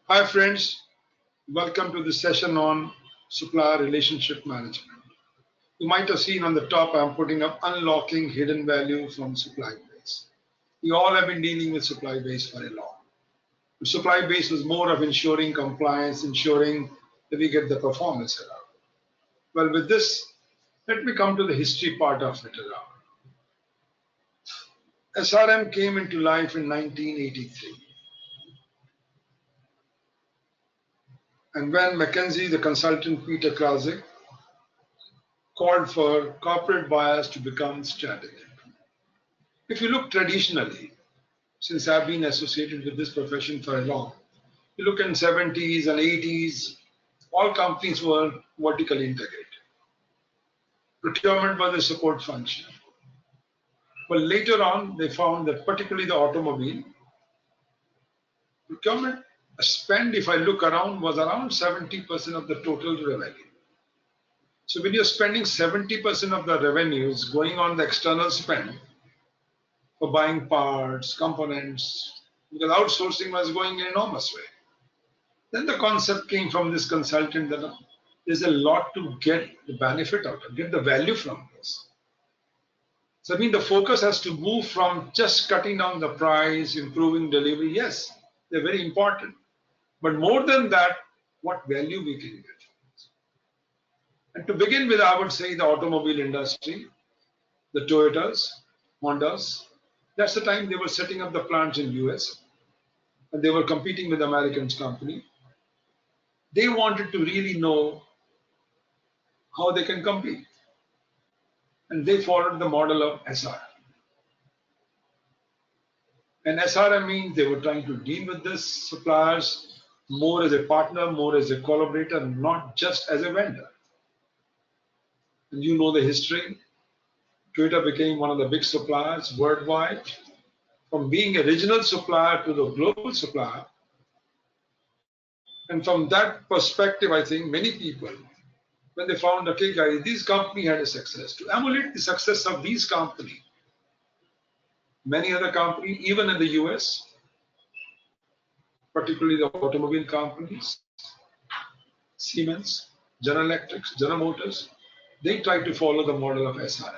Hi friends, welcome to this session on Supplier Relationship Management. You might have seen on the top I'm putting up unlocking hidden value from supply base. We all have been dealing with supply base for a long. The supply base was more of ensuring compliance, ensuring that we get the performance around. Well, with this, let me come to the history part of it around. SRM came into life in 1983. And when McKinsey, the consultant Peter Krause, called for corporate buyers to become strategic. If you look traditionally, since I've been associated with this profession for a long, you look in 70s and 80s, all companies were vertically integrated. Procurement was a support function. But later on, they found that particularly the automobile, procurement spend, if I look around, was around 70% of the total revenue. So when you're spending 70% of the revenues going on the external spend for buying parts, components, because outsourcing was going in an enormous way. Then the concept came from this consultant that there's a lot to get the benefit out of, get the value from this. So I mean the focus has to move from just cutting down the price, improving delivery. Yes, they're very important. But more than that, what value we can get. And to begin with, I would say the automobile industry, the Toyotas, Hondas, that's the time they were setting up the plants in US and they were competing with American company. They wanted to really know how they can compete. And they followed the model of SRM. And SRM means they were trying to deal with this suppliers more as a partner, more as a collaborator, not just as a vendor. And you know the history. Toyota became one of the big suppliers worldwide. From being a regional supplier to the global supplier. And from that perspective, I think many people, when they found, okay, guys, this company had a success, to emulate the success of these companies, many other companies, even in the US, particularly the automobile companies, Siemens, General Electric, General Motors, they try to follow the model of SRM.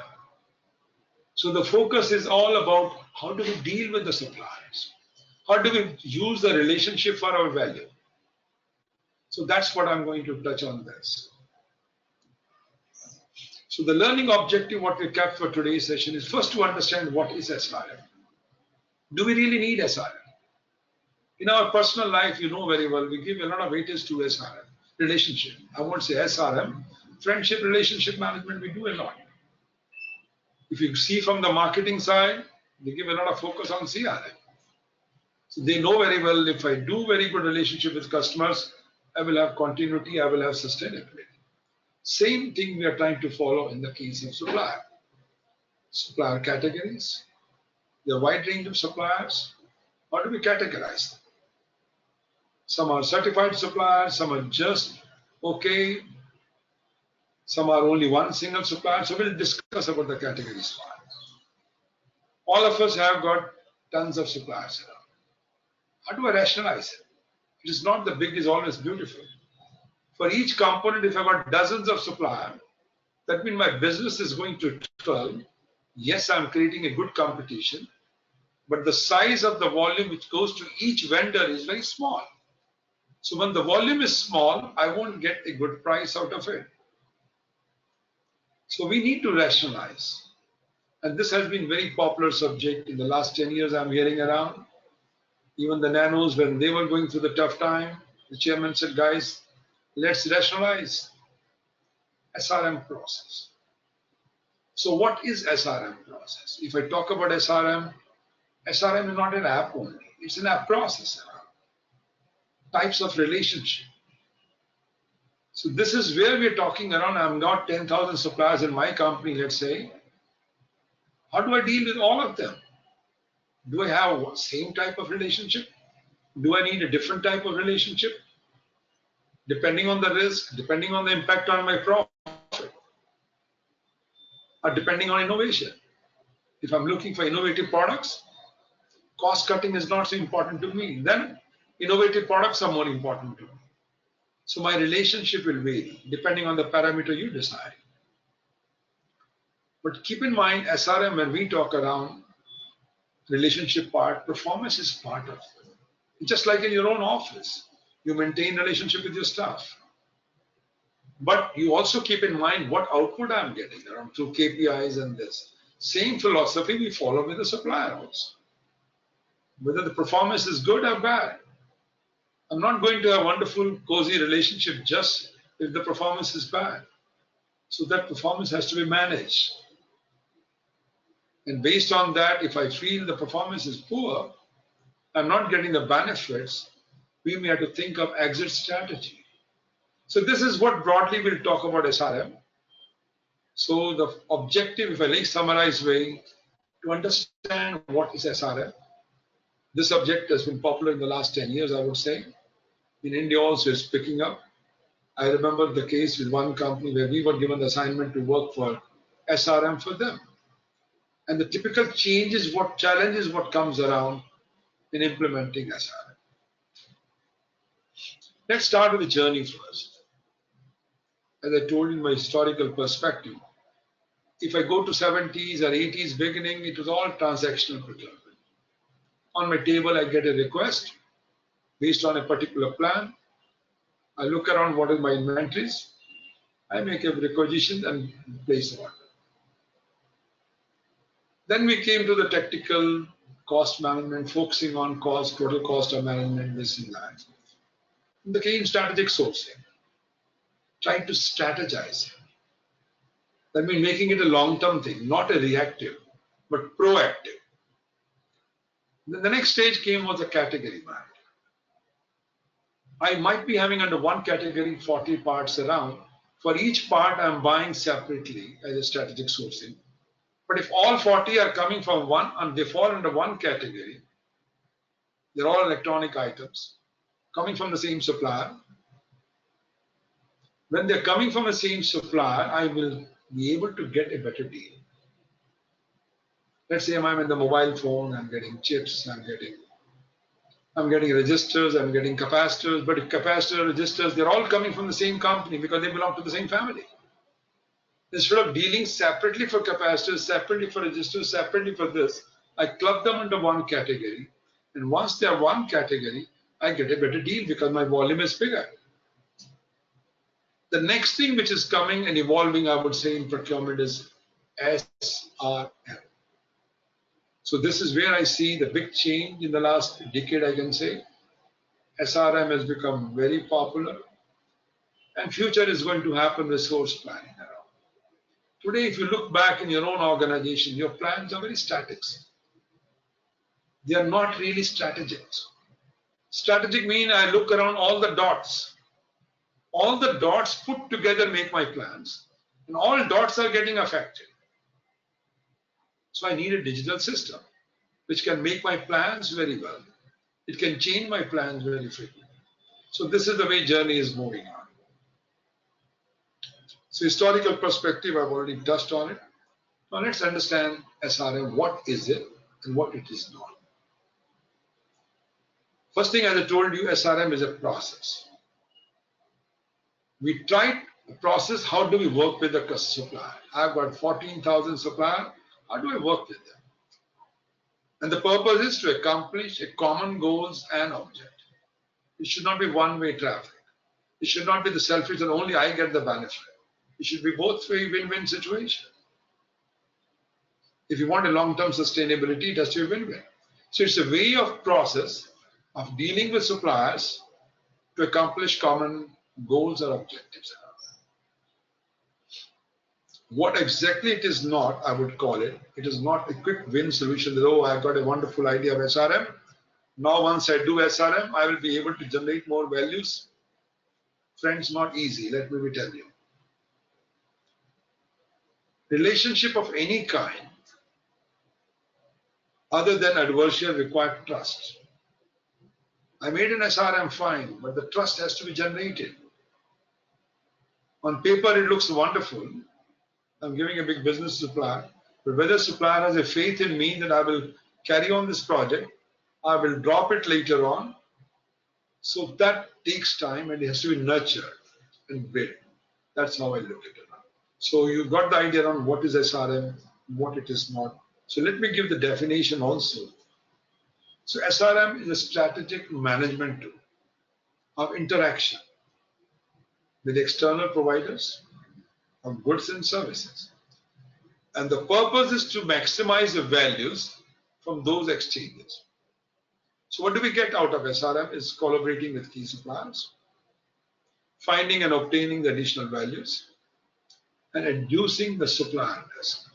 So the focus is all about how do we deal with the suppliers? How do we use the relationship for our value? So that's what I'm going to touch on this. So the learning objective, what we kept for today's session is first to understand what is SRM. Do we really need SRM? In our personal life, you know very well, we give a lot of weightage to SRM, relationship. I won't say SRM, friendship, relationship management, we do a lot. If you see from the marketing side, they give a lot of focus on CRM. So they know very well, if I do very good relationship with customers, I will have continuity, I will have sustainability. Same thing we are trying to follow in the case of supplier. Supplier categories, the wide range of suppliers, how do we categorize them? Some are certified suppliers, some are just okay, some are only one single supplier. So we'll discuss about the categories. All of us have got tons of suppliers around. How do I rationalize it? It is not the big is always beautiful. For each component, if I've got dozens of suppliers, that means my business is going to 12. Yes, I'm creating a good competition, but the size of the volume which goes to each vendor is very small. So when the volume is small, I won't get a good price out of it. So we need to rationalize. And this has been very popular subject in the last 10 years I'm hearing around. Even the nanos, when they were going through the tough time, the chairman said, guys, let's rationalize SRM process. So what is SRM process? If I talk about SRM, SRM is not an app only. It's an app process. Types of relationship. So this is where we're talking around. I've got 10,000 suppliers in my company, let's say. How do I deal with all of them? Do I have the same type of relationship? Do I need a different type of relationship? Depending on the risk, depending on the impact on my profit, or depending on innovation. If I'm looking for innovative products, cost cutting is not so important to me. Then Innovative products are more important to me. So my relationship will vary depending on the parameter you decide. But keep in mind, SRM, when we talk around relationship part, performance is part of it. Just like in your own office, you maintain relationship with your staff. But you also keep in mind what output I'm getting around through KPIs and this. Same philosophy we follow with the supplier also. Whether the performance is good or bad. I'm not going to have a wonderful, cozy relationship just if the performance is bad. So that performance has to be managed. And based on that, if I feel the performance is poor, I'm not getting the benefits, we may have to think of exit strategy. So this is what broadly we'll talk about SRM. So the objective, if I summarize way, to understand what is SRM. This subject has been popular in the last 10 years, I would say. In India also it's picking up. I remember the case with one company where we were given the assignment to work for SRM for them. And the typical changes, what challenges, what comes around in implementing SRM. Let's start with the journey first. As I told you in my historical perspective, if I go to 70s or 80s beginning, it was all transactional procurement. On my table, I get a request based on a particular plan. I look around what is my inventories. I make a requisition and place the order. Then we came to the tactical cost management, focusing on cost, total cost of management, this and that. Then came strategic sourcing, trying to strategize. That means making it a long-term thing, not a reactive, but proactive. Then the next stage came was the category management. I might be having under one category 40 parts around. For each part, I'm buying separately as a strategic sourcing. But if all 40 are coming from one and they fall under one category, they're all electronic items coming from the same supplier. When they're coming from the same supplier, I will be able to get a better deal. Let's say I'm in the mobile phone, I'm getting chips, I'm getting registers, I'm getting capacitors, but if capacitor, registers, they're all coming from the same company because they belong to the same family. Instead of dealing separately for capacitors, separately for registers, separately for this, I club them into one category. And once they are one category, I get a better deal because my volume is bigger. The next thing which is coming and evolving, I would say, in procurement is SRM. So this is where I see the big change in the last decade, I can say. SRM has become very popular. And future is going to happen with source planning. Today, if you look back in your own organization, your plans are very static. They are not really strategic. Strategic means I look around all the dots. All the dots put together make my plans. And all dots are getting affected. So I need a digital system which can make my plans very well. It can change my plans very frequently. So this is the way journey is moving on. So historical perspective, I've already touched on it. Now let's understand SRM, what is it and what it is not. First thing, as I told you, SRM is a process. We tried a process, how do we work with the supplier? I've got 14,000 suppliers, how do I work with them? And the purpose is to accomplish a common goals and objective. It should not be one-way traffic. It should not be the selfish and only I get the benefit. It should be both way win-win situation. If you want a long-term sustainability, it has to be win-win. So it's a way of process of dealing with suppliers to accomplish common goals or objectives. What exactly it is not, I would call it, it is not a quick win solution that, oh, I've got a wonderful idea of SRM. Now once I do SRM, I will be able to generate more values. Friends, not easy, let me tell you. Relationship of any kind other than adversarial require trust. I made an SRM fine, but the trust has to be generated. On paper, it looks wonderful. I'm giving a big business supplier, but whether supplier has a faith in me that I will carry on this project, I will drop it later on, So that takes time and it has to be nurtured and built. That's how I look at it now. So you've got the idea on what is SRM, what it is not. So let me give the definition also. So SRM is a strategic management tool of interaction with external providers of goods and services. And the purpose is to maximize the values from those exchanges. So what do we get out of SRM is collaborating with key suppliers, finding and obtaining the additional values, and reducing the supplier risk.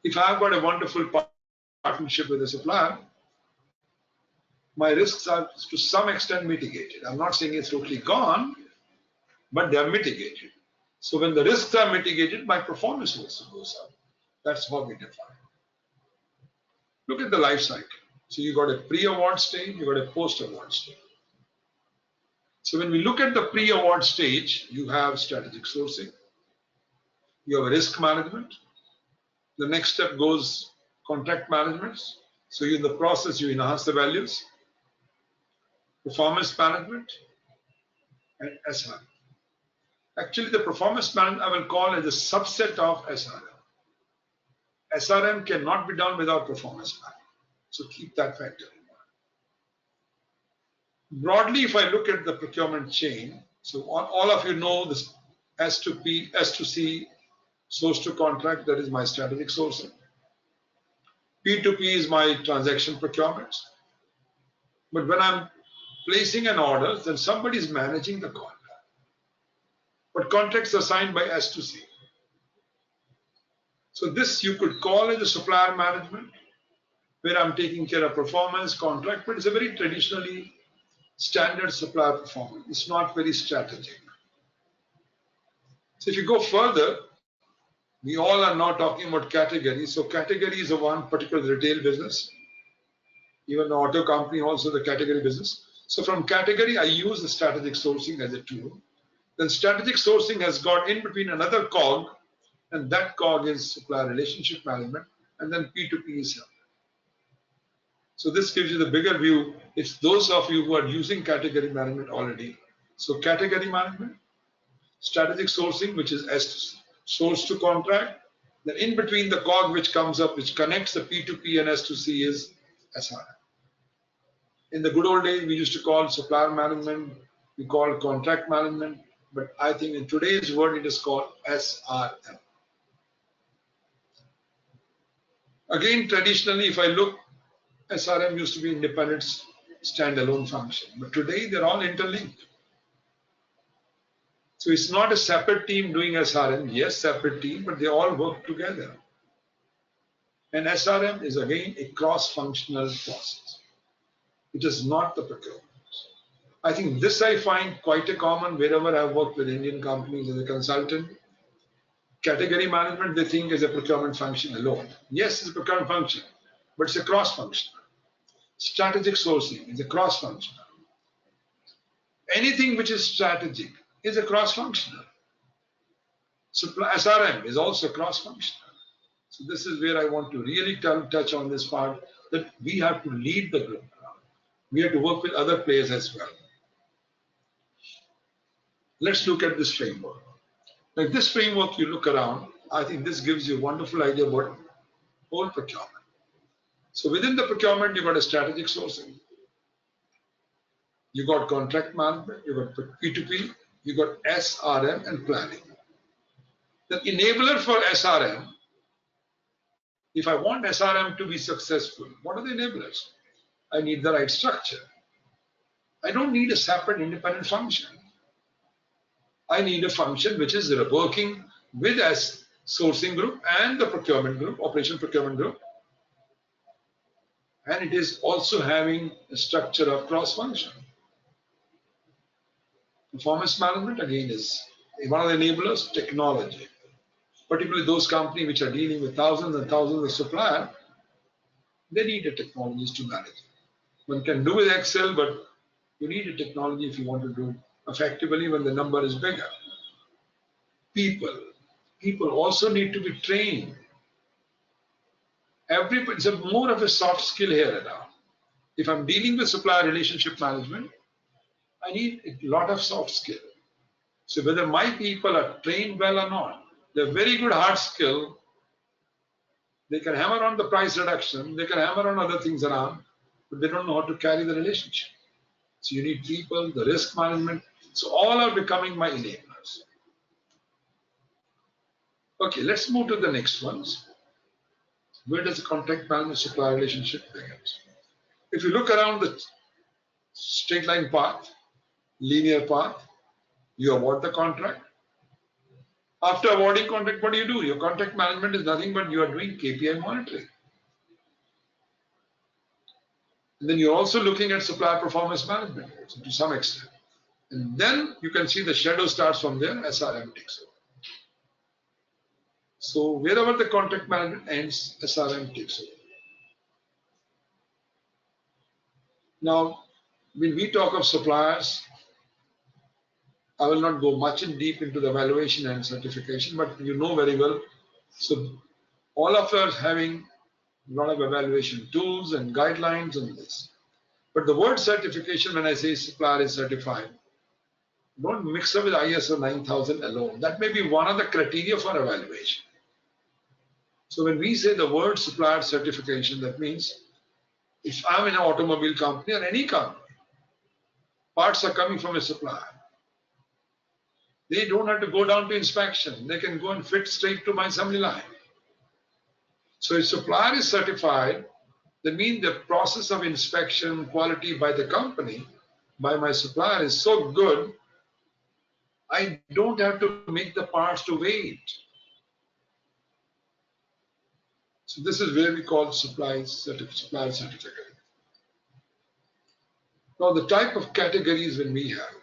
If I've got a wonderful partnership with a supplier, my risks are to some extent mitigated. I'm not saying it's totally gone, but they are mitigated. So when the risks are mitigated, my performance also goes up. That's how we define. Look at the life cycle. So you got a pre-award stage, you got a post-award stage. So when we look at the pre-award stage, you have strategic sourcing, you have risk management. The next step goes contract management. So in the process, you enhance the values, performance management, and SRM. Actually, the performance management I will call as a subset of SRM. SRM cannot be done without performance management. So keep that factor in mind. Broadly, if I look at the procurement chain, so all of you know this S to P, S to C, source to contract, that is my strategic sourcing. P to P is my transaction procurements. But when I'm placing an order, then somebody is managing the contract. But contracts are signed by S to C. So this you could call it a supplier management, where I'm taking care of performance, contract, but it's a very traditionally standard supplier performance. It's not very strategic. So if you go further, we all are now talking about categories. So category is a one particular retail business. Even the auto company also the category business. So from category, I use the strategic sourcing as a tool. Then strategic sourcing has got in between another cog, and that cog is supplier relationship management, and then P2P is here. So this gives you the bigger view. It's those of you who are using category management already. So category management, strategic sourcing, which is S source to contract. Then in between the cog which comes up, which connects the P2P and S to C is SRM. In the good old days, we used to call supplier management, we call contract management, but I think in today's world, it is called SRM. Again, traditionally, if I look, SRM used to be independent, standalone function, but today they're all interlinked. So it's not a separate team doing SRM, yes, separate team, but they all work together. And SRM is again a cross-functional process. It is not the procurement. I think this I find quite a common wherever I've worked with Indian companies as a consultant. Category management, they think is a procurement function alone. Yes, it's a procurement function, but it's a cross-functional. Strategic sourcing is a cross-functional. Anything which is strategic is a cross-functional. SRM is also cross-functional. So this is where I want to really touch on this part, that we have to lead the group. We have to work with other players as well. Let's look at this framework. Now, this framework you look around, I think this gives you a wonderful idea about whole procurement. So within the procurement, you got a strategic sourcing. You got contract management, you got P2P, you got SRM and planning. The enabler for SRM, if I want SRM to be successful, what are the enablers? I need the right structure. I don't need a separate independent function. I need a function which is working with S sourcing group and the procurement group, operation procurement group. And it is also having a structure of cross-function. Performance management, again, is one of the enablers, technology. Particularly those companies which are dealing with thousands and thousands of suppliers, they need the technologies to manage it. One can do with Excel, but you need a technology if you want to do effectively when the number is bigger. People also need to be trained. It's more of a soft skill here and now. If I'm dealing with supplier relationship management, I need a lot of soft skill. So whether my people are trained well or not, they're very good hard skill. They can hammer on the price reduction, they can hammer on other things around, but they don't know how to carry the relationship. So you need people, the risk management. So all are becoming my enablers. Okay, let's move to the next ones. Where does the contract management supplier relationship begin? If you look around the straight line path, linear path, you award the contract. After awarding contract, what do? Your contract management is nothing but you are doing KPI monitoring. And then you're also looking at supplier performance management to some extent. And then you can see the shadow starts from there, SRM takes over. So wherever the contract management ends, SRM takes over. Now, when we talk of suppliers, I will not go much in deep into the evaluation and certification, but you know very well. So all of us having a lot of evaluation tools and guidelines on this. But the word certification, when I say supplier is certified, don't mix up with ISO 9000 alone. That may be one of the criteria for evaluation. So when we say the word supplier certification, that means if I'm in an automobile company or any company, parts are coming from a supplier. They don't have to go down to inspection. They can go and fit straight to my assembly line. So if supplier is certified, that means the process of inspection quality by the company, by my supplier is so good, I don't have to make the parts to wait. So this is where we call supplier certificate. Now the type of categories when we have.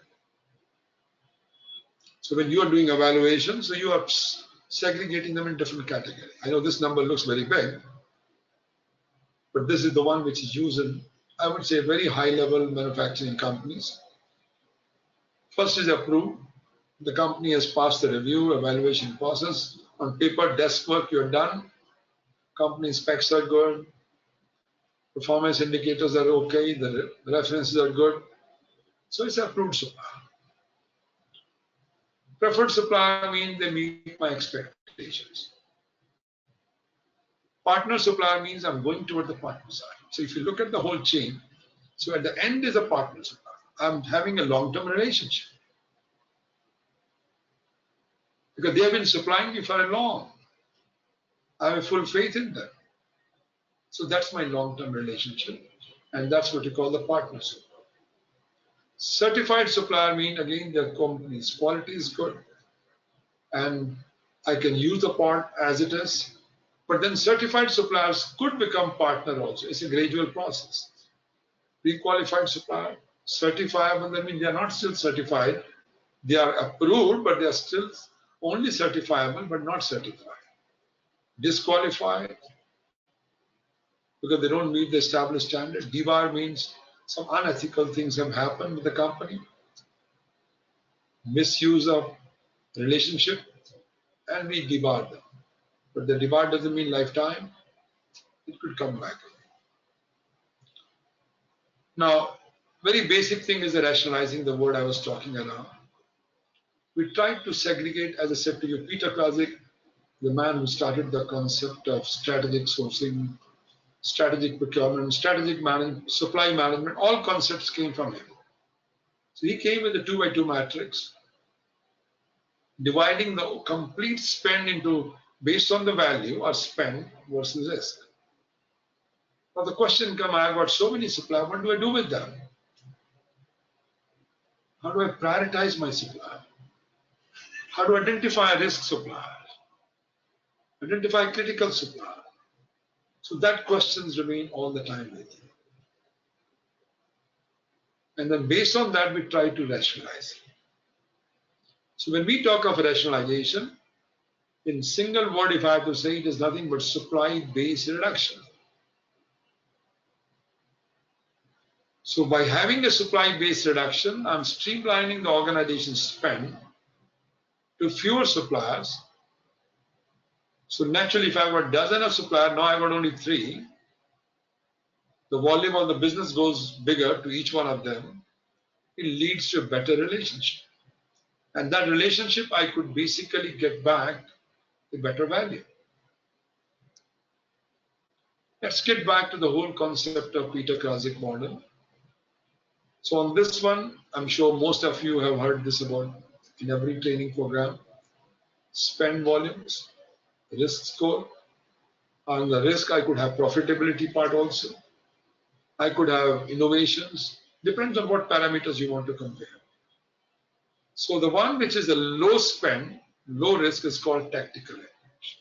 So when you are doing evaluation, so you are segregating them in different categories. I know this number looks very big, but this is the one which is used in, I would say, very high level manufacturing companies. First is approved. The company has passed the review, evaluation process. On paper, desk work, you're done. Company specs are good. Performance indicators are okay. The references are good. So it's approved supplier. Preferred supplier means they meet my expectations. Partner supplier means I'm going toward the partner side. So if you look at the whole chain, so at the end is a partner supplier. I'm having a long-term relationship. Because they have been supplying me for a long. I have full faith in them. So that's my long-term relationship. And that's what you call the partner supplier. Certified supplier means, again, the company's quality is good. And I can use the part as it is. But then certified suppliers could become partner also. It's a gradual process. Pre-qualified supplier, certifiable, that means they are not still certified. They are approved, but they are still only certifiable, but not certified. Disqualified, because they don't meet the established standard. DBAR means some unethical things have happened with the company. Misuse of relationship, and we debar them. But the debar doesn't mean lifetime. It could come back. Now, very basic thing is the rationalizing, the word I was talking about. We tried to segregate, as I said to you, Peter Klazik, the man who started the concept of strategic sourcing, strategic procurement, strategic management, supply management, all concepts came from him. So he came with a 2x2 matrix, dividing the complete spend into based on the value or spend versus risk. Now the question comes, I've got so many suppliers, what do I do with them? How do I prioritize my supplier? How to identify risk suppliers? Identify critical suppliers? So that questions remain all the time with you. And then based on that, we try to rationalize. So when we talk of rationalization, in single word, if I have to say, it is nothing but supply-based reduction. So by having a supply-based reduction, I'm streamlining the organization's spend to fewer suppliers. So naturally, if I've got a dozen of suppliers, now I've got only 3. The volume of the business goes bigger to each one of them. it leads to a better relationship. And that relationship I could basically get back a better value. Let's get back to the whole concept of Peter Krasik model. So on this one, I'm sure most of you have heard this about in every training program. Spend volumes, risk score. On the risk, I could have profitability part also. I could have innovations. Depends on what parameters you want to compare. So the one which is a low spend, low risk is called tactical edge.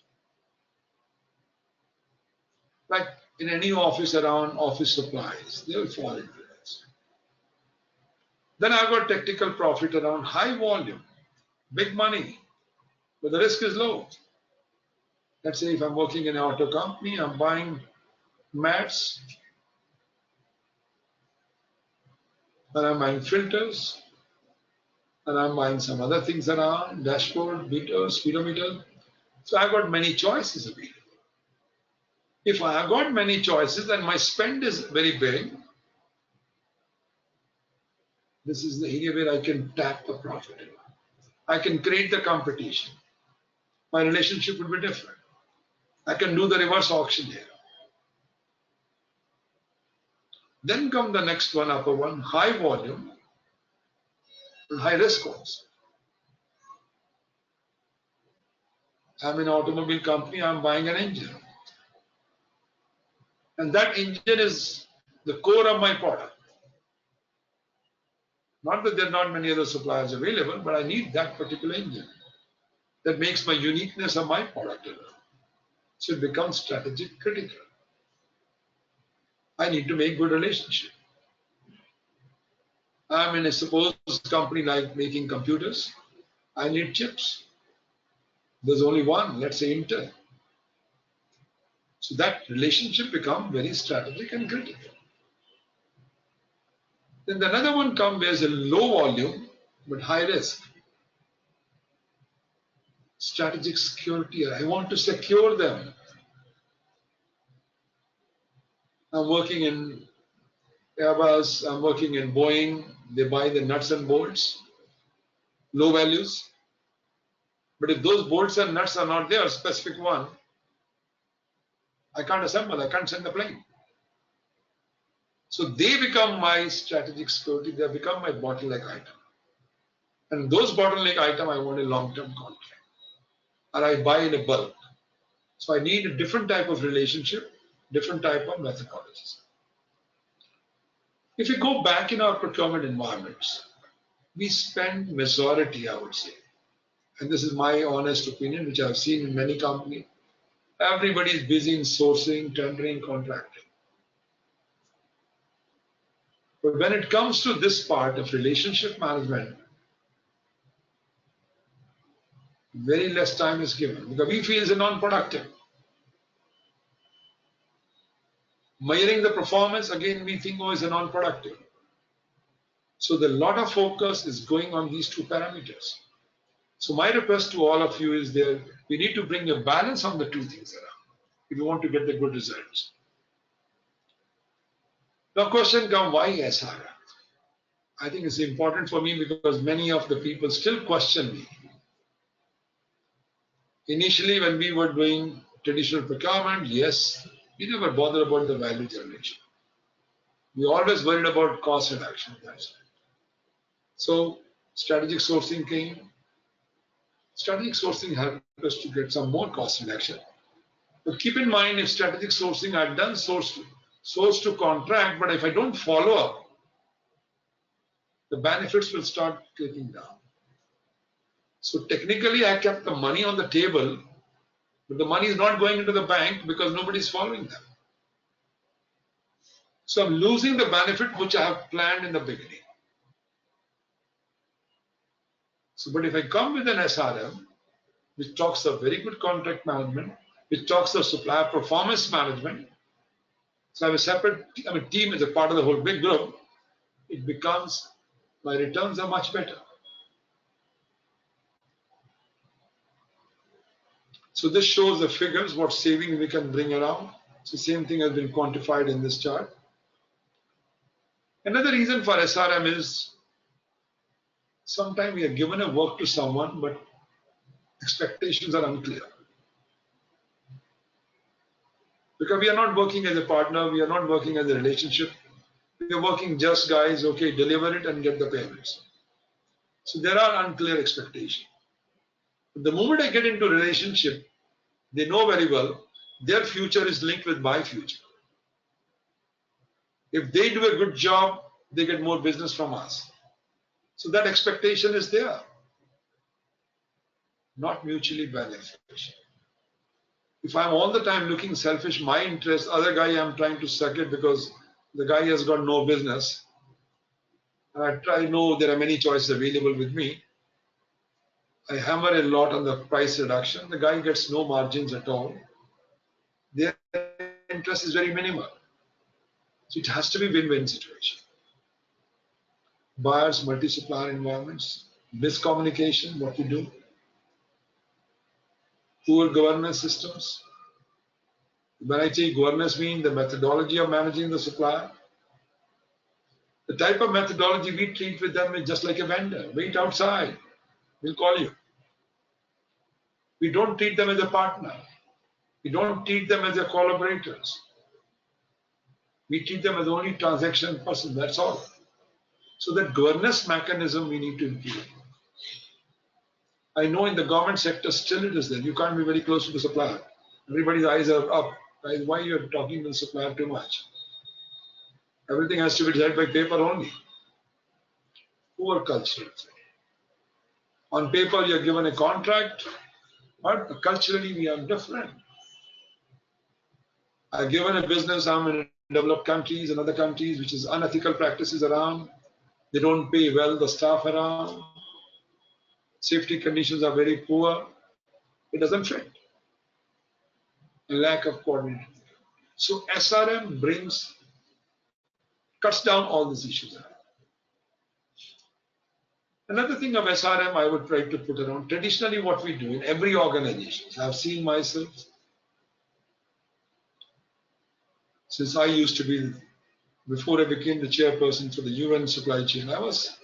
Like in any office around office supplies, they will fall into this. Then I've got tactical profit around high volume, big money, but the risk is low. Let's say if I'm working in an auto company, I'm buying mats, and I'm buying filters, and I'm buying some other things around, dashboard, meters, speedometer. So I've got many choices available. If I have got many choices and my spend is very big, this is the area where I can tap the profit. I can create the competition. My relationship would be different. I can do the reverse auction here. Then come the next one, upper one, high volume and high risk also. I'm an automobile company, I'm buying an engine. And that engine is the core of my product. Not that there are not many other suppliers available, but I need that particular engine. That makes my uniqueness of my product. So it becomes strategic critical. I need to make good relationship. I'm in a supposed company like making computers. I need chips. There's only one, let's say Intel. So that relationship becomes very strategic and critical. Then another one comes where there's a low volume but high risk. Strategic security. I want to secure them. I'm working in Airbus, I'm working in Boeing. They buy the nuts and bolts, low values. But if those bolts and nuts are not there, specific one, I can't assemble, I can't send the plane. So they become my strategic security, they become my bottleneck item. And those bottleneck item, I want a long-term contract. Or I buy in a bulk. So I need a different type of relationship, different type of methodologies. If you go back in our procurement environments, we spend majority, I would say, and this is my honest opinion, which I've seen in many companies, everybody is busy in sourcing, tendering, contracting. But when it comes to this part of relationship management, very less time is given because we feel it's non-productive. Measuring the performance, again, we think, oh, is a non-productive. So the lot of focus is going on these two parameters. So my request to all of you is there, we need to bring a balance on the two things around if you want to get the good results. Now question comes, why SRM? I think it's important for me because many of the people still question me. Initially, when we were doing traditional procurement, yes, we never bothered about the value generation. We always worried about cost reduction. So strategic sourcing came. Strategic sourcing helped us to get some more cost reduction. But keep in mind, if strategic sourcing, I've done source to contract, but if I don't follow up, the benefits will start clicking down. So technically, I kept the money on the table, but the money is not going into the bank because nobody's following them. So I'm losing the benefit which I have planned in the beginning. So, but if I come with an SRM, which talks of very good contract management, which talks of supplier performance management, so I have a separate team as a part of the whole big group, it becomes, my returns are much better. So this shows the figures, what saving we can bring around. So same thing has been quantified in this chart. Another reason for SRM is Sometimes we are given a work to someone, but expectations are unclear. Because we are not working as a partner, we are not working as a relationship. We are working just guys, okay, deliver it and get the payments. So there are unclear expectations. The moment I get into a relationship, they know very well their future is linked with my future. If they do a good job, they get more business from us. So that expectation is there, not mutually beneficial. If I'm all the time looking selfish, my interest, other guy I'm trying to suck it because the guy has got no business. And I know there are many choices available with me. I hammer a lot on the price reduction. The guy gets no margins at all. Their interest is very minimal. So it has to be win-win situation. Buyers, multi-supplier environments, miscommunication, what we do, poor governance systems. When I say governance, mean the methodology of managing the supplier. The type of methodology we treat with them is just like a vendor. Wait outside, we'll call you. We don't treat them as a partner. We don't treat them as their collaborators. We treat them as only transaction person, that's all. So that governance mechanism we need to improve. I know in the government sector still it is there. You can't be very close to the supplier. Everybody's eyes are up. Guys, why you're talking to the supplier too much? Everything has to be decided by paper only. Poor culture. On paper, you're given a contract, but culturally we are different. I'm given a business, I'm in developed countries and other countries, which is unethical practices around. They don't pay well the staff around. Safety conditions are very poor. It doesn't fit. A lack of coordination. So SRM cuts down all these issues. Another thing of SRM I would try to put around, traditionally what we do in every organization, I've seen myself, since I used to be, before I became the chairperson for the UN supply chain, I was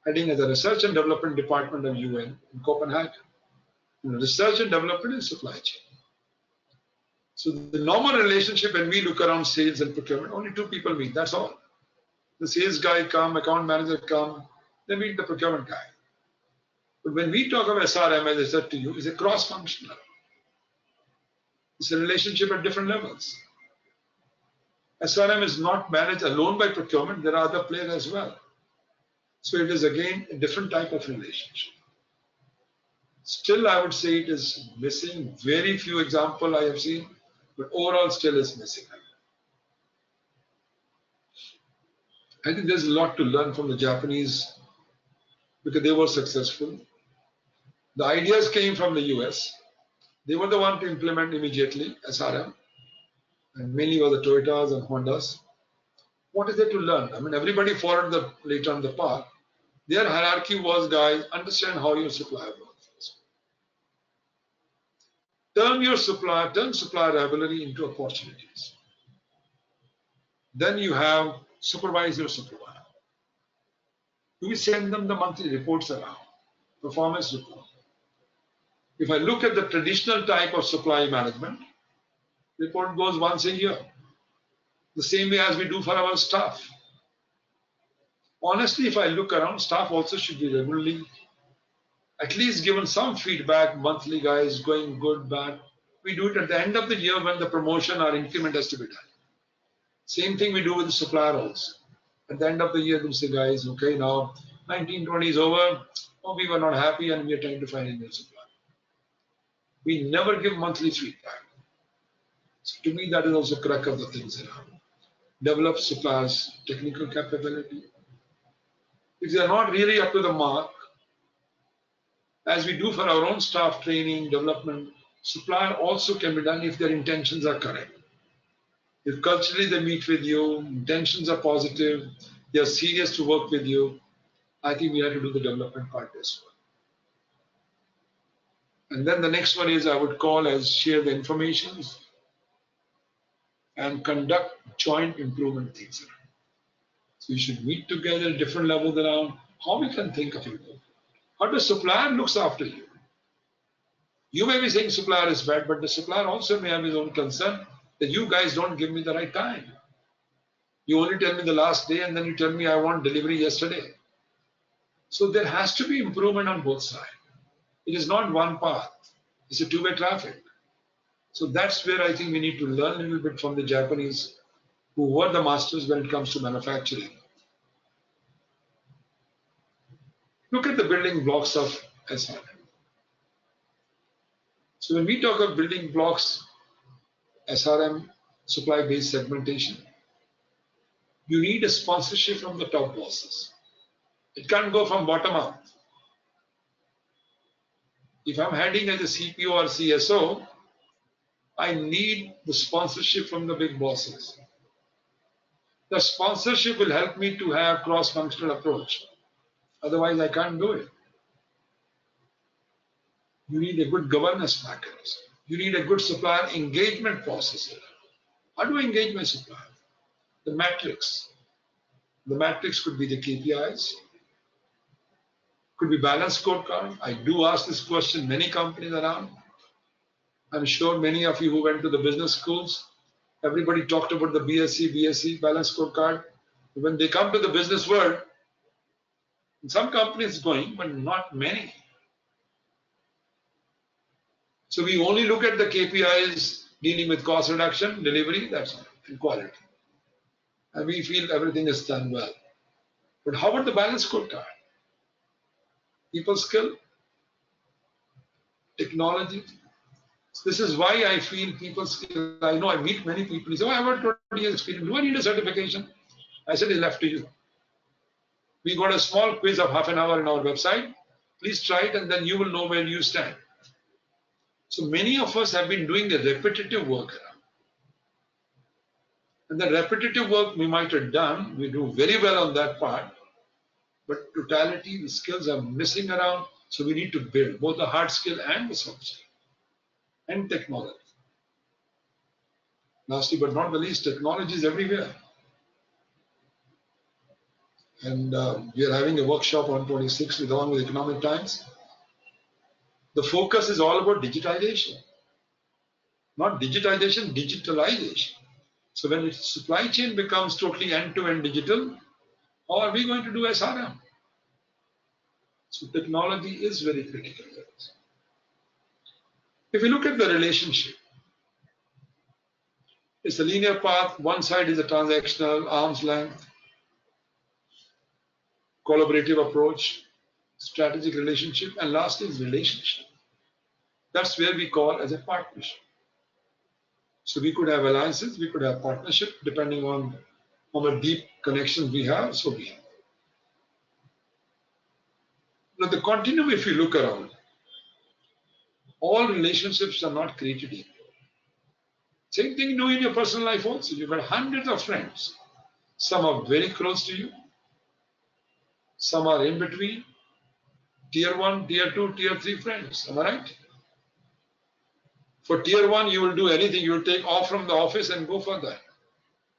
heading as a research and development department of UN in Copenhagen. Research and development in supply chain. So the normal relationship when we look around sales and procurement, only two people meet, that's all. The sales guy come, account manager come, they meet the procurement guy. But when we talk of SRM, as I said to you, it's a cross-functional. It's a relationship at different levels. SRM is not managed alone by procurement, there are other players as well. So it is again a different type of relationship. Still, I would say it is missing. Very few examples I have seen, but overall still is missing. I think there's a lot to learn from the Japanese because they were successful. The ideas came from the US. They were the one to implement immediately SRM, and mainly were the Toyotas and Hondas. What is there to learn? I mean, everybody followed later on the path. Their hierarchy was, guys, understand how your supplier works. Turn supplier rivalry into opportunities. Then you have supervise your supplier. Do we send them the monthly reports around? Performance report. If I look at the traditional type of supply management, report goes once a year. The same way as we do for our staff. Honestly, if I look around, staff also should be regularly at least given some feedback, monthly, guys, going good, bad. We do it at the end of the year when the promotion or increment has to be done. Same thing we do with the supplier also. At the end of the year, we say, guys, okay, now 1920 is over. Oh, we were not happy and we are trying to find a new supplier. We never give monthly feedback. So to me, that is also crack of the things around. Develop suppliers' technical capability. If they are not really up to the mark, as we do for our own staff training, development, supplier also can be done if their intentions are correct. If culturally they meet with you, intentions are positive, they are serious to work with you, I think we have to do the development part as well. And then the next one is I would call as share the information and conduct joint improvement things. So you should meet together at different levels around how we can think of improvement. How the supplier looks after you. You may be saying supplier is bad, but the supplier also may have his own concern that you guys don't give me the right time. You only tell me the last day and then you tell me I want delivery yesterday. So there has to be improvement on both sides. It is not one path. It's a two-way traffic. So that's where I think we need to learn a little bit from the Japanese who were the masters when it comes to manufacturing. Look at the building blocks of SRM. So when we talk of building blocks, SRM, supply-based segmentation, you need a sponsorship from the top bosses. It can't go from bottom up. If I'm heading as a CPO or CSO, I need the sponsorship from the big bosses. The sponsorship will help me to have cross-functional approach. Otherwise, I can't do it. You need a good governance package. You need a good supplier engagement process. How do I engage my supplier? The matrix. The matrix could be the KPIs, could be balanced scorecard. I do ask this question many companies around. I'm sure many of you who went to the business schools, everybody talked about the BSc, balanced scorecard. When they come to the business world, some companies going, but not many. So we only look at the KPIs dealing with cost reduction, delivery, that's all, and quality. And we feel everything is done well. But how about the balanced scorecard? People skill, technology. So this is why I feel people skill. I know I meet many people. They say, oh, I have 20 years experience. Do I need a certification? I said, it's left to you. We got a small quiz of half an hour on our website. Please try it and then you will know where you stand. So many of us have been doing the repetitive work around. And the repetitive work we might have done, we do very well on that part, but totality, the skills are missing around, so we need to build both the hard skill and the soft skill, and technology. Lastly but not the least, technology is everywhere. And we are having a workshop on 26th with Economic Times. The focus is all about digitization. Not digitization, digitalization. So when supply chain becomes totally end-to-end digital, how are we going to do SRM? So technology is very critical. If you look at the relationship, it's a linear path. One side is a transactional, arm's length, collaborative approach, strategic relationship, and last is relationship. That's where we call as a partnership. So we could have alliances, we could have partnership, depending on how much deep connections we have, so we have. Now the continuum, if you look around, all relationships are not created equal. Same thing you do in your personal life also. You've got hundreds of friends. Some are very close to you. Some are in between. Tier 1, Tier 2, Tier 3 friends. Am I right? For Tier 1, you will do anything. You will take off from the office and go for that.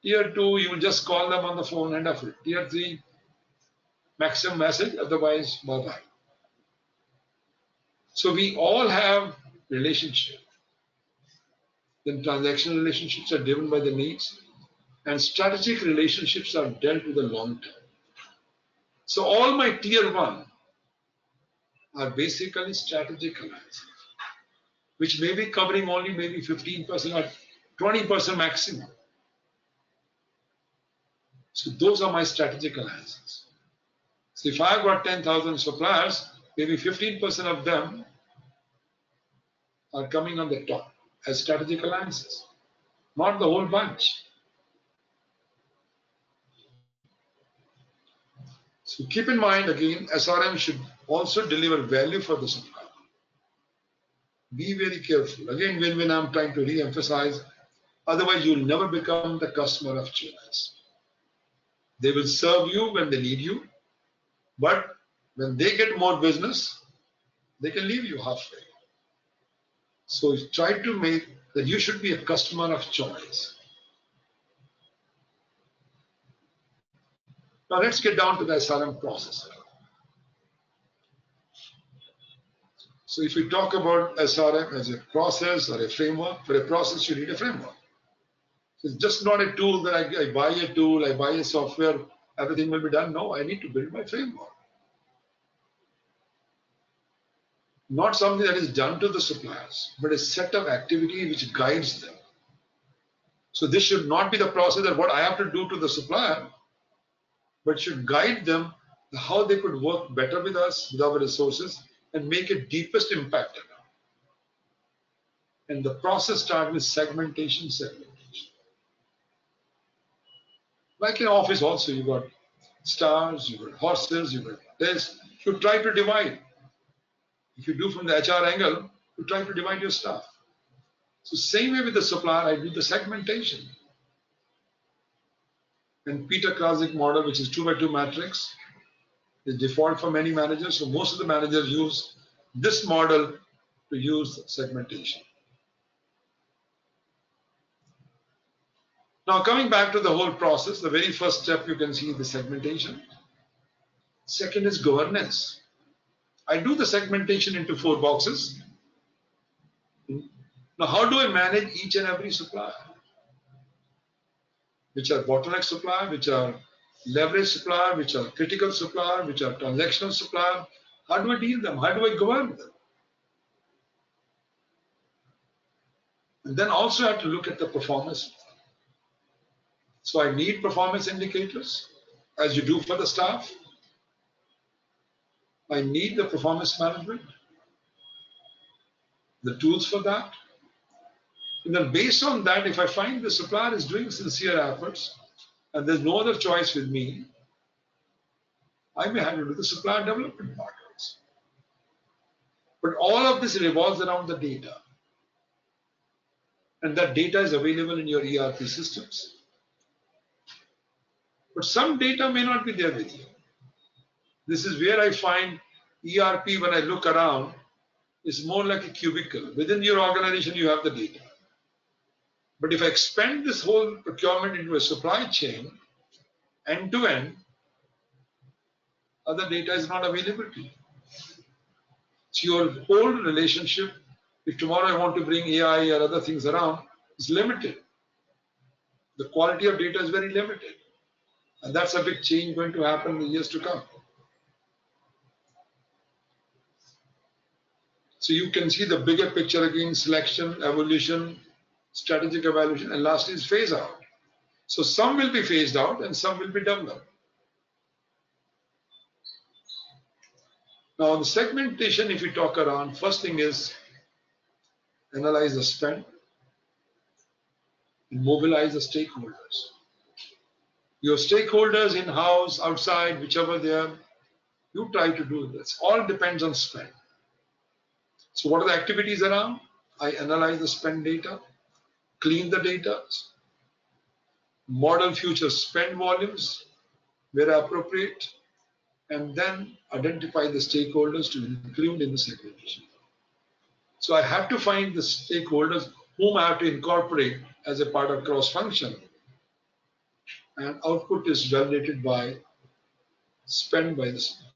Tier 2, you will just call them on the phone and off it. Tier 3, maximum message, otherwise, bye-bye. So we all have relationships. Then transactional relationships are driven by the needs, and strategic relationships are dealt with the long term. So all my Tier 1 are basically strategic alliances, which may be covering only maybe 15% or 20% maximum. So those are my strategic alliances. So if I've got 10,000 suppliers, maybe 15% of them are coming on the top as strategic alliances, not the whole bunch. So keep in mind again, SRM should also deliver value for the supplier. Be very careful. Again, when I'm trying to re-emphasize, otherwise you'll never become the customer of choice. They will serve you when they need you, but when they get more business, they can leave you halfway. So try to make that you should be a customer of choice. Now let's get down to the SRM process. So if we talk about SRM as a process or a framework, for a process you need a framework. It's just not a tool that I buy a tool, I buy a software, everything will be done. No, I need to build my framework. Not something that is done to the suppliers, but a set of activity which guides them. So this should not be the process that what I have to do to the supplier, but should guide them how they could work better with us, with our resources, and make a deepest impact. And the process starts with segmentation. Like in office also, you got stars, you got horses, you got this. You try to divide. If you do from the HR angle, you try to divide your staff. So same way with the supplier, I do the segmentation. And Peter Krasik model, which is 2x2 matrix, is default for many managers. So most of the managers use this model to use segmentation. Now coming back to the whole process, the very first step you can see the segmentation. Second is governance. I do the segmentation into 4 boxes. Now how do I manage each and every supplier? Which are bottleneck supplier, which are leverage supplier, which are critical supplier, which are transactional supplier. How do I deal with them? How do I govern them? And then also I have to look at the performance. So I need performance indicators, as you do for the staff. I need the performance management, the tools for that. And then based on that, if I find the supplier is doing sincere efforts and there's no other choice with me, I may have to do the supplier development part also. But all of this revolves around the data. And that data is available in your ERP systems. But some data may not be there with you. This is where I find ERP, when I look around, is more like a cubicle. Within your organization, you have the data. But if I expand this whole procurement into a supply chain, end to end, other data is not available to you. So your whole relationship, if tomorrow I want to bring AI or other things around, is limited. The quality of data is very limited. And that's a big change going to happen in the years to come. So you can see the bigger picture again: selection, evolution, strategic evaluation, and lastly is phase out. So some will be phased out and some will be developed. Now the segmentation, if we talk around, first thing is analyze the spend and mobilize the stakeholders. Your stakeholders in-house, outside, whichever they are, you try to do this. All depends on spend. So what are the activities around? I analyze the spend data, clean the data, model future spend volumes where appropriate, and then identify the stakeholders to include in the segmentation. So I have to find the stakeholders whom I have to incorporate as a part of cross-function, and output is validated by spend by the spend.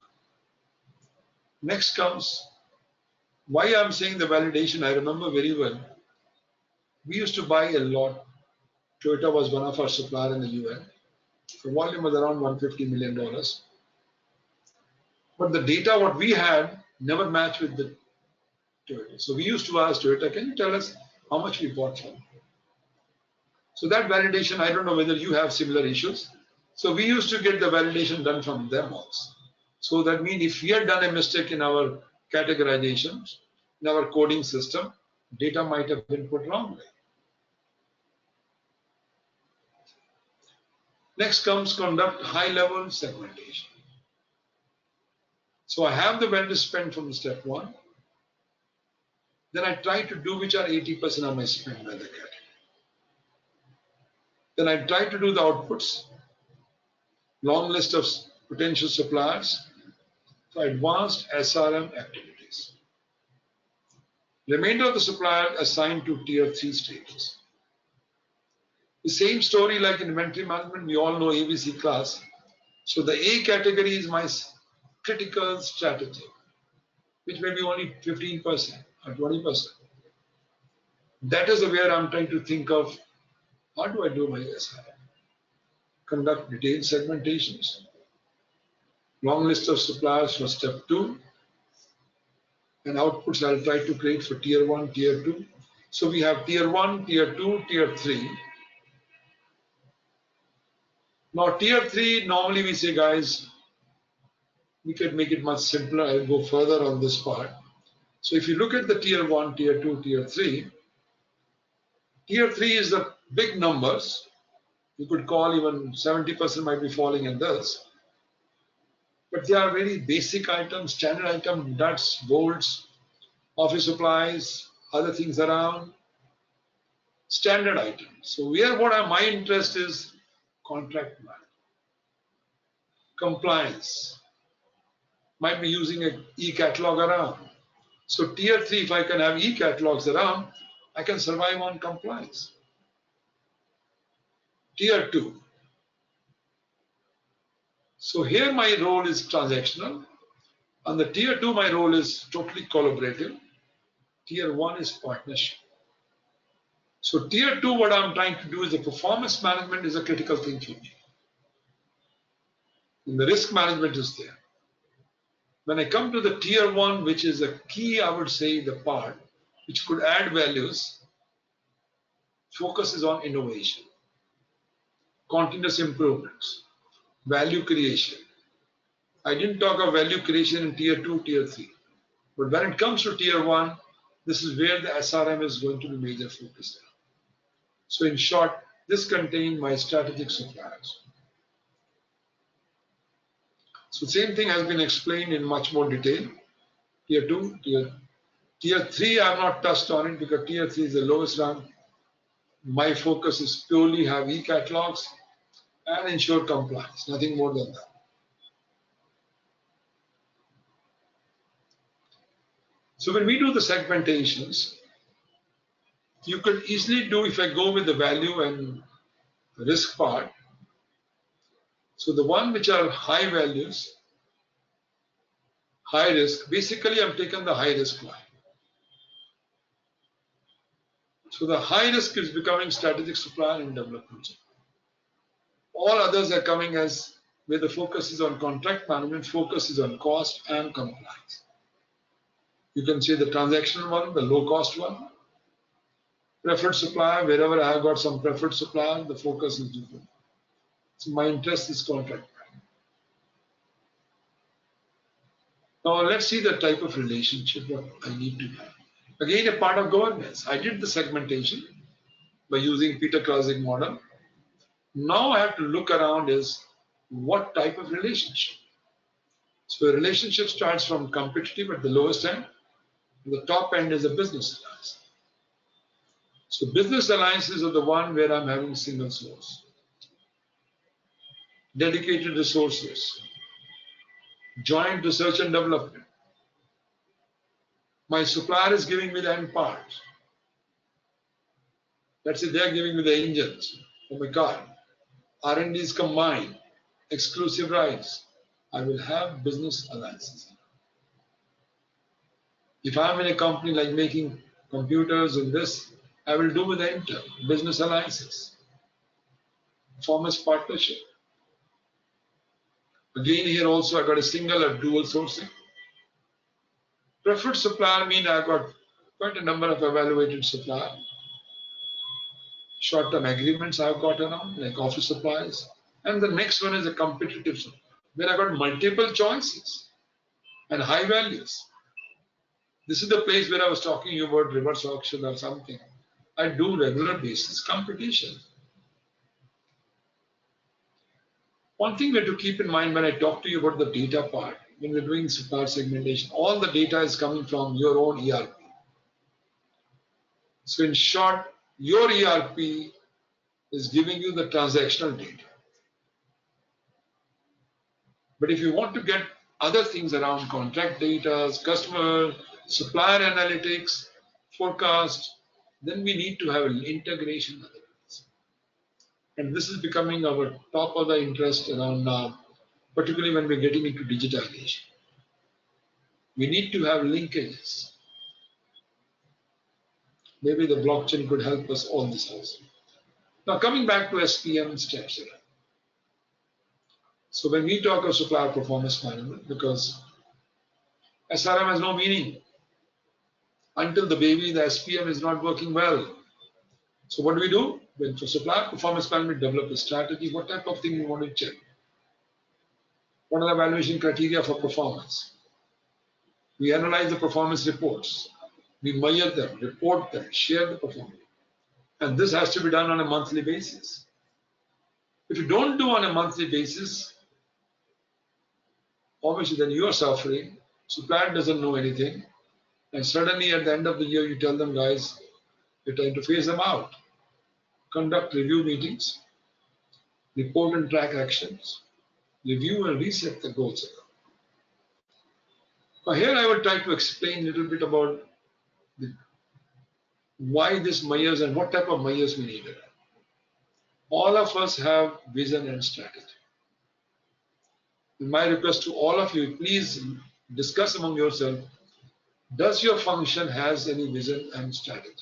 Next comes why I'm saying the validation. I remember very well. We used to buy a lot. Toyota was one of our suppliers in the UN. The volume was around $150 million. But the data what we had never matched with the Toyota. So we used to ask Toyota, can you tell us how much we bought from? So that validation, I don't know whether you have similar issues. So we used to get the validation done from them also. So that means if we had done a mistake in our categorization, in our coding system, data might have been put wrongly. Next comes conduct high-level segmentation. So I have the vendor spend from step 1. Then I try to do which are 80% of my spend by the category. Then I try to do the outputs, long list of potential suppliers, so advanced SRM activities. Remainder of the supplier assigned to tier 3 stages. The same story like inventory management, we all know ABC class. So the A category is my critical strategy. which may be only 15% or 20%. That is where I'm trying to think of, how do I do my SRM? Conduct detailed segmentations, long list of suppliers for step 2, and outputs I'll try to create for tier 1, tier 2. So we have tier 1, tier 2, tier 3. Now tier 3, normally we say, guys, we could make it much simpler. I'll go further on this part. So if you look at the tier 1, tier 2, tier 3, tier 3 is the big numbers. You could call even 70% might be falling in this. But they are very basic items, standard item, nuts, bolts, office supplies, other things around, standard items. So where my interest is contract management, compliance, might be using a e-catalog around. So tier 3, if I can have e-catalogs around, I can survive on compliance. Tier 2. So here my role is transactional. On the tier 2, my role is totally collaborative. Tier 1 is partnership. So tier 2, what I'm trying to do is the performance management is a critical thing for me. And the risk management is there. When I come to the tier 1, which is a key, I would say, the part which could add values, focus is on innovation, continuous improvements, value creation. I didn't talk of value creation in tier 2, tier 3. But when it comes to tier 1, this is where the SRM is going to be major focus. So in short, this contains my strategic suppliers. So same thing has been explained in much more detail. Tier 2, tier 3, I have not touched on it because tier 3 is the lowest rank. My focus is purely have e-catalogs and ensure compliance, nothing more than that. So when we do the segmentations, you could easily do, if I go with the value and risk part, so the one which are high values, high risk, basically I'm taking the high risk line. So the high risk is becoming strategic supplier and development. All others are coming as where the focus is on contract management, focus is on cost and compliance. You can say the transactional one, the low cost one. Preferred supplier, wherever I have got some preferred supplier, the focus is different. So my interest is contract. Now let's see the type of relationship what I need to have. Again, a part of governance. I did the segmentation by using Peter Krasik model. Now I have to look around is what type of relationship. So a relationship starts from competitive at the lowest end. The top end is a business alliance. So business alliances are the one where I'm having single source, dedicated resources, joint research and development. My supplier is giving me the end parts. Let's say they're giving me the engines for my car. R&D is combined, exclusive rights. I will have business alliances. If I'm in a company like making computers and this, I will do with the Intel, business alliances, performance partnership. Again, here also I got a single or dual sourcing. Preferred supplier means I've got quite a number of evaluated suppliers. Short-term agreements I've got around, like office supplies. And the next one is a competitive supplier, where I got multiple choices and high values. This is the place where I was talking about reverse auction or something. I do regular basis competition. One thing we have to keep in mind when I talk to you about the data part, when we're doing supplier segmentation, all the data is coming from your own ERP. So in short, your ERP is giving you the transactional data. But if you want to get other things around contract data, customer, supplier analytics, forecast, then we need to have an integration. And this is becoming our top of the interest around now, particularly when we're getting into digitalization. We need to have linkages. Maybe the blockchain could help us all this also. Now coming back to SPM steps here. So when we talk of supplier performance management, because SRM has no meaning until the SPM is not working well. So what do? When for supplier performance management, develop a strategy. What type of thing we want to check? What are the evaluation criteria for performance? We analyze the performance reports. We measure them, report them, share the performance. And this has to be done on a monthly basis. If you don't do on a monthly basis, obviously then you are suffering. Supplier doesn't know anything. And suddenly at the end of the year, you tell them, guys, you're trying to phase them out. Conduct review meetings, report and track actions, review and reset the goals. Now here I will try to explain a little bit about why this measures and what type of measures we need. All of us have vision and strategy. My request to all of you, please discuss among yourself, does your function has any vision and strategy?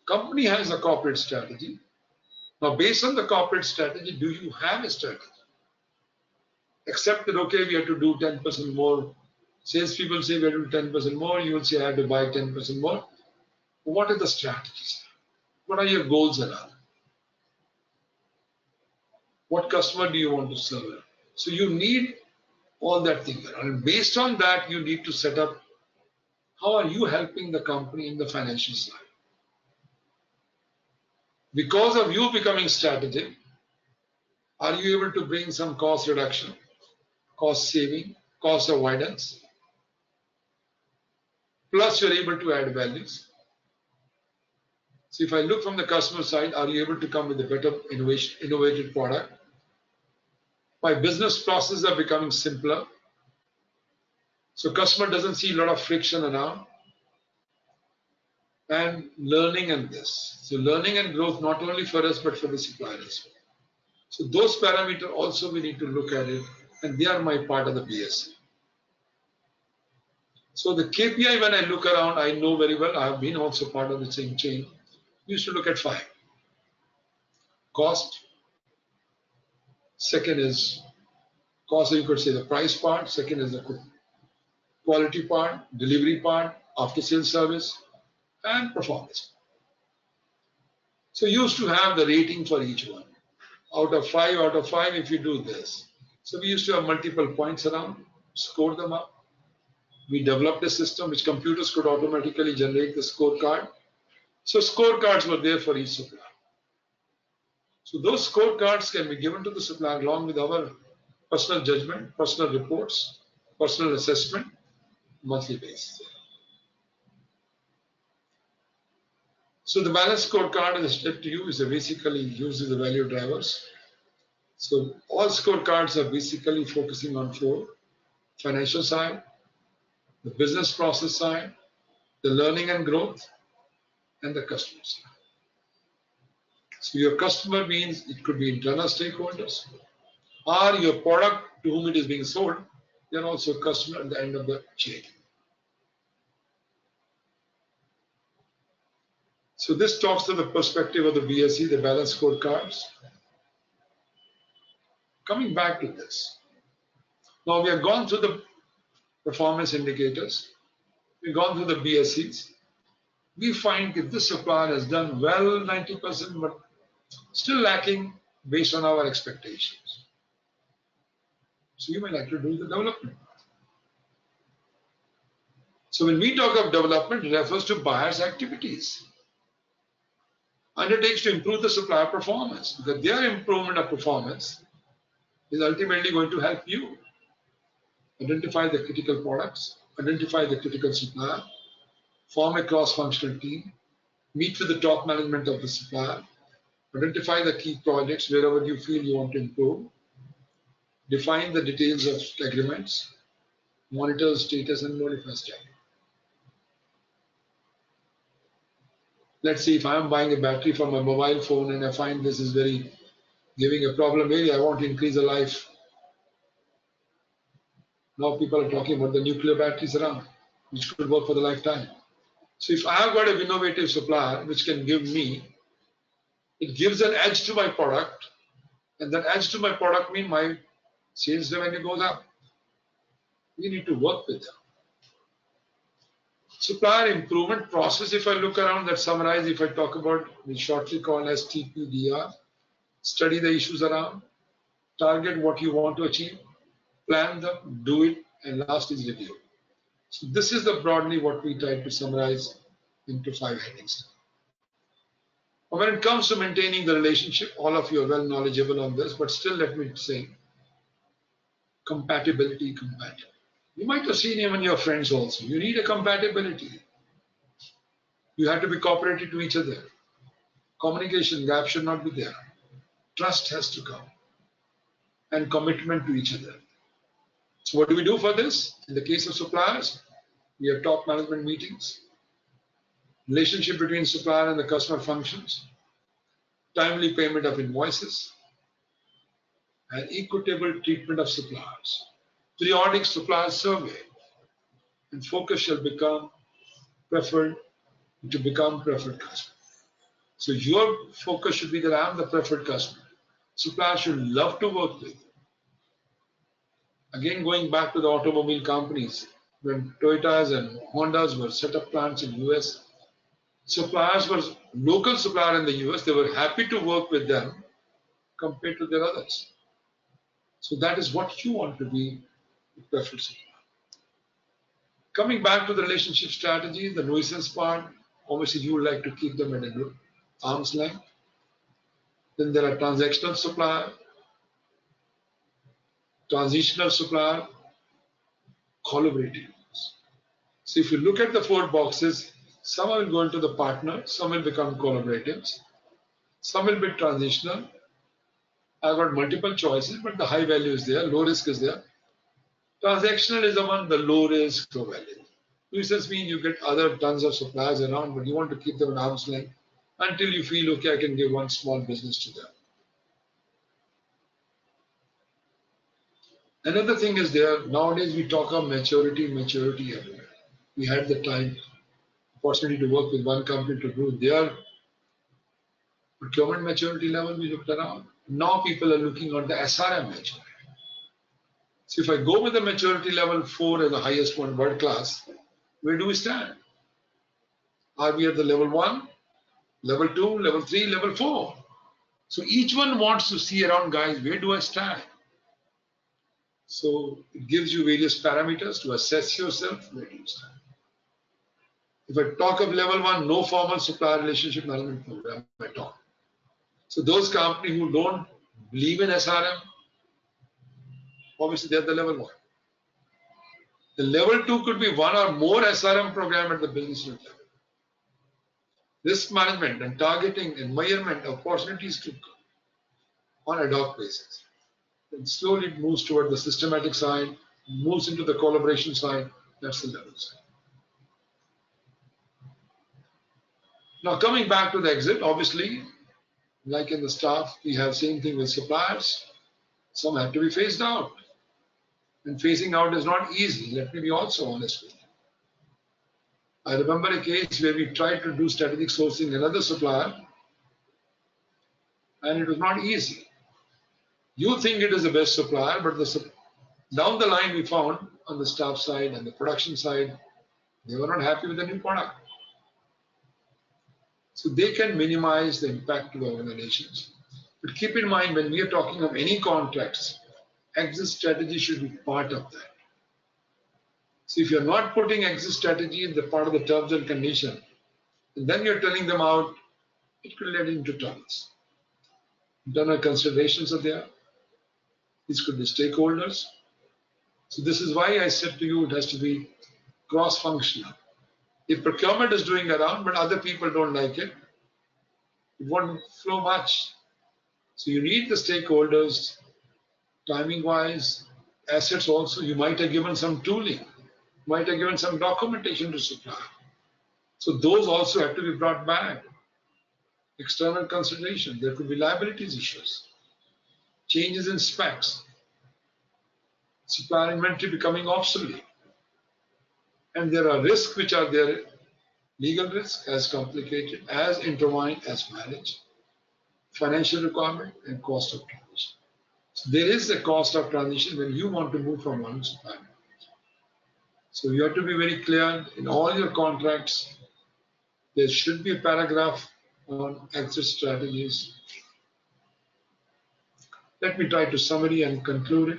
Company has a corporate strategy. Now based on the corporate strategy, do you have a strategy? Except that, okay, we have to do 10% more. Salespeople say we have to do 10% more. You will say I have to buy 10% more. What are the strategies? What are your goals around? What customer do you want to serve? So you need all that thing. And based on that, you need to set up how are you helping the company in the financial side. Because of you becoming strategic, are you able to bring some cost reduction, cost saving, cost avoidance? Plus you're able to add values. So if I look from the customer side, are you able to come with a better innovative product? My business processes are becoming simpler. So customer doesn't see a lot of friction around. And learning and this. So learning and growth not only for us but for the suppliers. So those parameters also we need to look at it, and they are my part of the BSc. So the KPI, when I look around, I know very well, I have been also part of the same chain. We used to look at 5. Cost. Second is cost, you could say the price part. Second is the quality part, delivery part, after sales service, and performance. So you used to have the rating for each one. Out of 5, if you do this. So we used to have multiple points around, score them up. We developed a system which computers could automatically generate the scorecard. So scorecards were there for each supplier. So those scorecards can be given to the supplier along with our personal judgment, personal reports, personal assessment, monthly basis. So the balanced scorecard, as I said to you, is basically uses the value drivers. So all scorecards are basically focusing on 4: financial side, the business process side, the learning and growth, and the customer side. So your customer means it could be internal stakeholders, or your product to whom it is being sold, they're also a customer at the end of the chain. So this talks to the perspective of the BSc, the balanced scorecards. Coming back to this. Now we have gone through the performance indicators. We've gone through the BSCs. We find if this supplier has done well 90%, but still lacking based on our expectations. So you may like to do the development. So when we talk of development, it refers to buyer's activities. Undertakes to improve the supplier performance, because their improvement of performance is ultimately going to help you identify the critical products, identify the critical supplier, form a cross-functional team, meet with the top management of the supplier, identify the key projects wherever you feel you want to improve, define the details of agreements, monitor status, and notify staff. Let's see, if I am buying a battery for my mobile phone and I find this is giving a problem area, I want to increase the life. Now people are talking about the nuclear batteries around, which could work for the lifetime. So if I have got an innovative supplier which can give me, it gives an edge to my product, and that edge to my product means my sales revenue goes up. We need to work with them. Supplier improvement process, if I look around, that summarize, if I talk about, we shortly call as STPDR, study the issues around, target what you want to achieve, plan them, do it, and last is review. So this is the broadly what we try to summarize into 5 headings. When it comes to maintaining the relationship, all of you are well knowledgeable on this, but still let me say, compatibility. You might have seen even your friends also. You need a compatibility. You have to be cooperative to each other. Communication gap should not be there. Trust has to come. And commitment to each other. So what do we do for this? In the case of suppliers, we have top management meetings. Relationship between supplier and the customer functions. Timely payment of invoices. And equitable treatment of suppliers. Periodic supplier survey. And focus shall become preferred customer. So your focus should be that I am the preferred customer. Suppliers should love to work with. Again, going back to the automobile companies, when Toyotas and Hondas were set up plants in US, suppliers were local supplier in the US, they were happy to work with them compared to their others. So that is what you want to be, the preferred supplier. Coming back to the relationship strategy, the nuisance part, obviously you would like to keep them at a arm's length. Then there are transactional supplier, transitional supplier, collaborative. So if you look at the 4 boxes, some will go into the partner, some will become collaboratives, some will be transitional. I've got multiple choices, but the high value is there, low risk is there. Transactional is among the low risk, low value. Nuisance means you get other tons of suppliers around, but you want to keep them at arm's length until you feel, okay, I can give one small business to them. Another thing is there, nowadays we talk of maturity everywhere. We had the time, opportunity to work with one company to do their procurement maturity level, we looked around. Now people are looking at the SRM maturity. So if I go with the maturity level 4 as the highest one, world class, where do we stand? Are we at the level 1, level 2, level 3, level 4? So each one wants to see around, guys, where do I stand? So it gives you various parameters to assess yourself, where do you stand? If I talk of level 1, no formal supplier relationship management program at all. So those companies who don't believe in SRM, obviously they're the level 1. The level 2 could be 1 or more SRM program at the business unit level. Risk management and targeting and measurement of opportunities to on ad hoc basis. Then slowly it moves toward the systematic side, moves into the collaboration side, that's the level side. Now coming back to the exit, obviously, like in the staff, we have same thing with suppliers. Some have to be phased out. And phasing out is not easy, let me be also honest with you. I remember a case where we tried to do strategic sourcing another supplier, and it was not easy. You think it is the best supplier, but down the line we found on the staff side and the production side, they were not happy with the new product. So they can minimize the impact to the organizations. But keep in mind, when we are talking of any contracts, exit strategy should be part of that. So if you're not putting exit strategy in the part of the terms and condition, and then you're telling them out, it could lead into troubles. Internal considerations are there. These could be stakeholders. So this is why I said to you, it has to be cross-functional. If procurement is doing around, but other people don't like it, it won't flow much. So you need the stakeholders, timing-wise, assets also. You might have given some tooling, might have given some documentation to supply. So those also have to be brought back. External consideration, there could be liabilities issues, changes in specs. supplier inventory becoming obsolete. And there are risks which are there, legal risk, as complicated, as intertwined as marriage, financial requirement, and cost of transition. So there is a cost of transition when you want to move from one supplier. So you have to be very clear in all your contracts. There should be a paragraph on exit strategies. Let me try to summary and conclude it.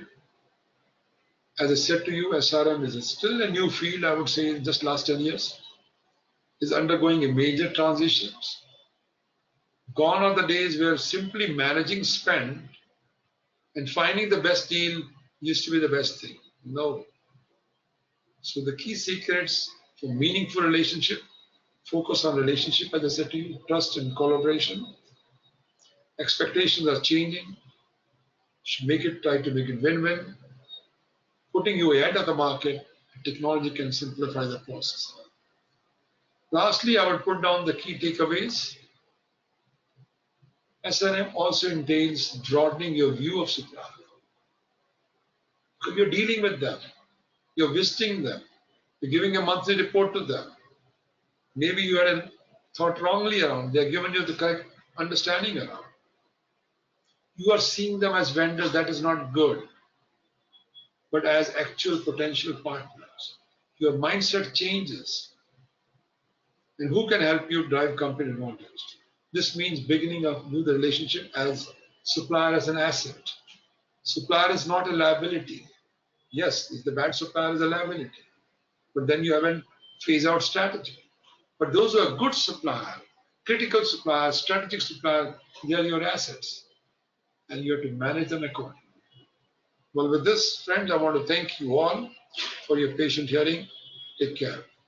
As I said to you, SRM is still a new field, I would say, in just last 10 years. Is undergoing a major transitions. Gone are the days where simply managing spend and finding the best deal used to be the best thing. No. So the key secrets for meaningful relationship, focus on relationship, as I said to you, trust and collaboration. Expectations are changing. Should try to make it win-win. Putting you ahead of the market, technology can simplify the process. Lastly, I would put down the key takeaways. SRM also entails broadening your view of suppliers. So you're dealing with them, you're visiting them, you're giving a monthly report to them. Maybe you had a thought wrongly around, they're giving you the correct understanding around. You are seeing them as vendors, that is not good, but as actual potential partners. Your mindset changes. And who can help you drive company advantage? This means beginning of the relationship as supplier as an asset. Supplier is not a liability. Yes, if the bad supplier is a liability, but then you haven't phase out strategy. But those who are good supplier, critical supplier, strategic supplier, they are your assets, and you have to manage them accordingly. Well, with this, friends, I want to thank you all for your patient hearing. Take care.